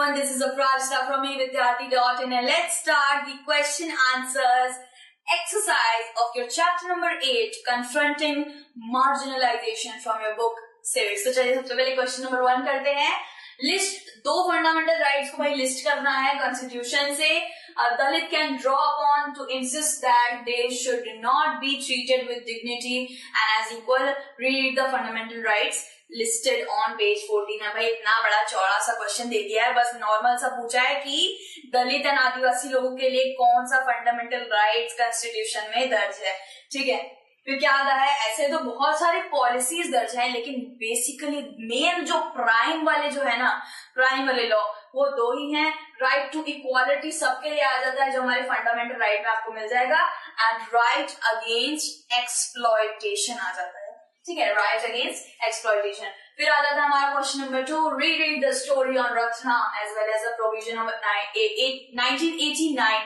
everyone, this is Aprajita from evidyarthi.in and let's start the question answers exercise of your chapter number 8, confronting marginalization from your book civics. तो चलिए सबसे पहले question number 1 करते हैं. List दो fundamental rights को भाई list करना है कॉन्स्टिट्यूशन से. Dalit can draw upon to insist that they should not be treated with dignity and as equal. Read the fundamental rights listed on page 14 है. भाई इतना बड़ा चौड़ा सा क्वेश्चन दे दिया है, बस नॉर्मल सा पूछा है कि दलित एंड आदिवासी लोगों के लिए कौन सा फंडामेंटल राइट्स कॉन्स्टिट्यूशन में दर्ज है. ठीक है, फिर क्या आता है, ऐसे तो बहुत सारे पॉलिसीज दर्ज हैं, लेकिन बेसिकली मेन जो प्राइम वाले जो है ना, प्राइम वाले लॉ वो दो ही हैं. राइट टू इक्वालिटी सबके लिए आ जाता है जो हमारे फंडामेंटल राइट में आपको मिल जाएगा, एंड राइट अगेंस्ट एक्सप्लॉयटेशन आ जाता है. ठीक है, राइट अगेंस्ट एक्सप्लॉयटेशन. फिर आ जाता है हमारा question number 2, read the story on Ratnam as well as the provision of 1989.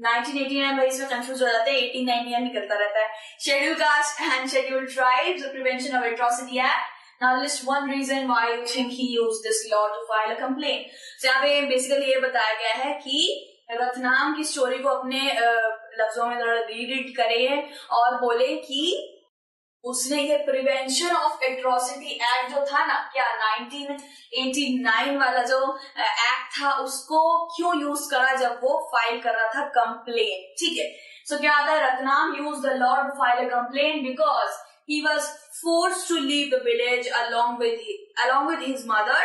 1989 भाई इसमें कंफ्यूज हो जाते हैं, 1899 निकलता रहता है. Schedule caste and schedule tribes prevention of atrocity act. Now list one reason why you think he used this law to file a complaint. So यहाँ पे बेसिकली ये बताया गया है कि रत्नाम की स्टोरी को अपने लफ्जों में थोड़ा रीड करें और बोले कि उसने ये प्रिवेंशन ऑफ एट्रोसिटी एक्ट जो था ना, क्या 1989 वाला जो एक्ट था, उसको क्यों यूज करा जब वो फाइल कर रहा था कंप्लेन. ठीक है, सो क्या आता है, Ratnam use the law to file a complaint because he was forced to leave the village along with his mother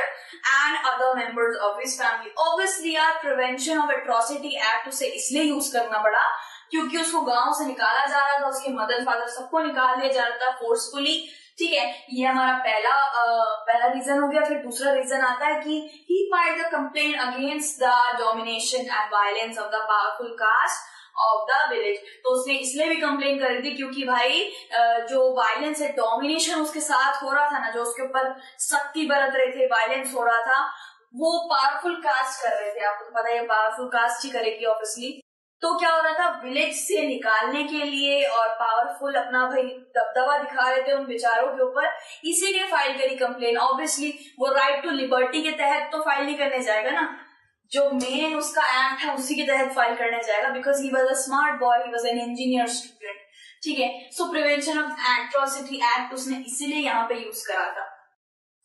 and other members of his family. Obviously यार prevention of atrocity act उसे इसलिए use करना पड़ा क्योंकि उसको गांव से निकाला जा रहा था, उसके मदर फादर सबको निकाल दिया जा रहा था फोर्सफुली. ठीक है, ये हमारा पहला रीजन हो गया. फिर दूसरा रीजन आता है कि he filed the complaint against the domination and violence of the powerful caste of the village. तो उसने इसलिए भी कंप्लेन करी थी क्योंकि भाई जो वायलेंस है, डोमिनेशन उसके साथ हो रहा था ना, जो उसके ऊपर सख्ती बरत रहे थे, वायलेंस हो रहा था, वो पावरफुल कास्ट कर रहे थे. आपको पता है पावरफुल कास्ट ही करेगी ऑब्वियसली. तो क्या हो रहा था, विलेज से निकालने के लिए और पावरफुल अपना भाई दबदबा दिखा रहे थे उन बेचारों के ऊपर, इसीलिए फाइल करी कंप्लेन. ऑब्वियसली वो राइट टू लिबर्टी के तहत तो फाइल नहीं करने जाएगा ना, जो मेन उसका एक्ट है उसी के तहत फाइल करने जाएगा, because he was a smart boy, he was an engineer student. ठीक है, सो प्रिवेंशन ऑफ एट्रोसिटी एक्ट उसने इसीलिए यहाँ पे यूज करा था.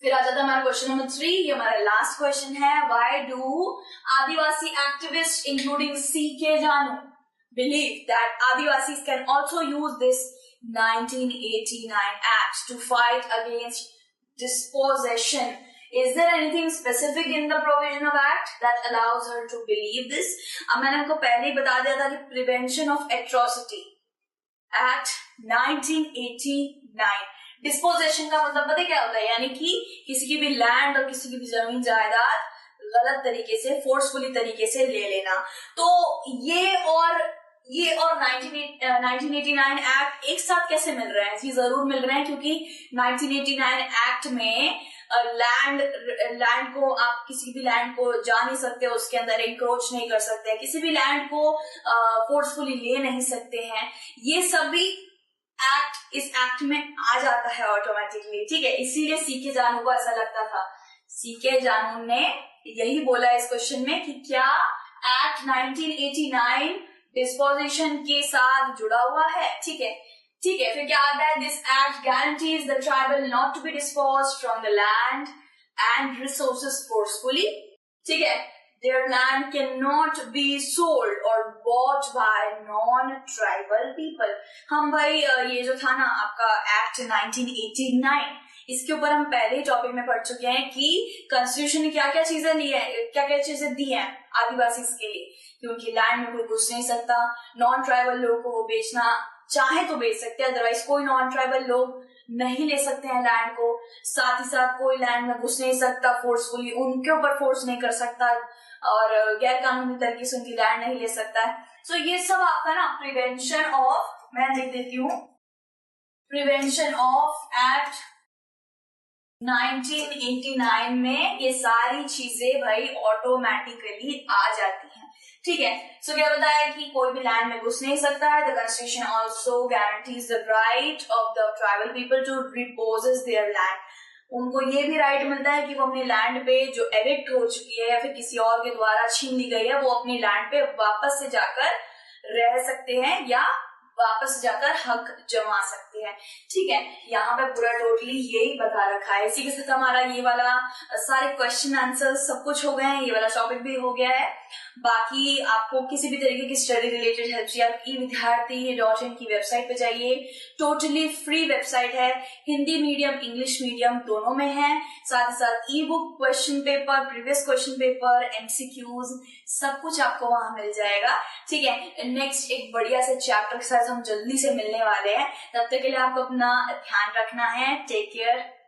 फिर आ जाता है हमारा क्वेश्चन नंबर 3, ये हमारा लास्ट क्वेश्चन है. Why do adivasi activist including CK Janu believe that adivasis can also use this 1989 act to fight against dispossession? Is there anything specific in the provision of act that allows her to believe this? अब मैंने आपको पहले ही बता दिया था कि prevention of atrocity act 1989, disposition का मतलब पता क्या होता है, यानी कि किसी की भी लैंड और किसी की भी जमीन जायदाद गलत तरीके से, फोर्सफुली तरीके से ले लेना. तो ये और 1989 एक्ट एक साथ कैसे मिल रहे हैं? जी जरूर मिल रहे हैं, क्योंकि 1989 एक्ट में लैंड को आप किसी भी लैंड को जा नहीं सकते, उसके अंदर इंक्रोच नहीं कर सकते, किसी भी लैंड को फोर्सफुली ले नहीं सकते हैं. ये सभी एक्ट इस एक्ट में आ जाता है ऑटोमेटिकली. ठीक है, इसीलिए CK जानू को ऐसा लगता था. CK जानू ने यही बोला इस क्वेश्चन में कि क्या एक्ट 1989 डिस्पोजिशन के साथ जुड़ा हुआ है. ठीक है, फिर क्या आता है, this act guarantees the tribal not to be disposed from the land and resources forcefully. ठीक है, their land can not be sold और bought by non tribal people. हम भाई ये जो था ना आपका एक्ट 1989, इसके ऊपर हम पहले ही टॉपिक में पढ़ चुके हैं कि कॉन्स्टिट्यूशन ने क्या क्या चीजें दी है, क्या क्या चीजें दी हैं आदिवासी के लिए, क्योंकि लैंड में कोई घुस नहीं सकता. नॉन ट्राइबल लोगों को वो बेचना चाहे तो बेच सकते हैं, अदरवाइज कोई नॉन ट्राइबल लोग नहीं ले सकते हैं लैंड को. साथ ही साथ कोई लैंड में घुस नहीं सकता फोर्सफुली, उनके ऊपर फोर्स नहीं कर सकता, और गैर कानूनी तरीके से उनकी लैंड नहीं ले सकता है. सो ये सब आपका ना प्रिवेंशन ऑफ, मैं लिख देती हूँ, प्रिवेंशन ऑफ एक्ट 1989 में ये सारी चीजें भाई ऑटोमेटिकली आ जाती हैं. ठीक है, सो क्या बताया कि कोई भी लैंड में घुस नहीं सकता है. The constitution also guarantees the right of the tribal people to repossess their land. उनको ये भी राइट मिलता है कि वो अपने लैंड पे जो एविक्ट हो चुकी है या फिर किसी और के द्वारा छीन ली गई है, वो अपनी लैंड पे वापस से जाकर रह सकते हैं या वापस जाकर हक जमा सकते हैं। ठीक है, यहाँ पे पूरा टोटली यही बता रखा है। इसी के साथ हमारा ये वाला सारे क्वेश्चन आंसर सब कुछ हो गए हैं, ये वाला टॉपिक भी हो गया है। बाकी आपको किसी भी तरीके की स्टडी रिलेटेड हेल्प चाहिए, आप evidyarthi.in की वेबसाइट पे जाइए। टोटली फ्री वेबसाइट है, हिंदी मीडियम इंग्लिश मीडियम दोनों में है। साथ ही साथ ई book, question paper, previous question paper, MCQs, सब कुछ आपको वहां मिल जाएगा। ठीक है, नेक्स्ट एक बढ़िया से चैप्टर के साथ हम जल्दी से मिलने वाले हैं। तब तक के लिए आपको अपना ध्यान रखना है। Take care.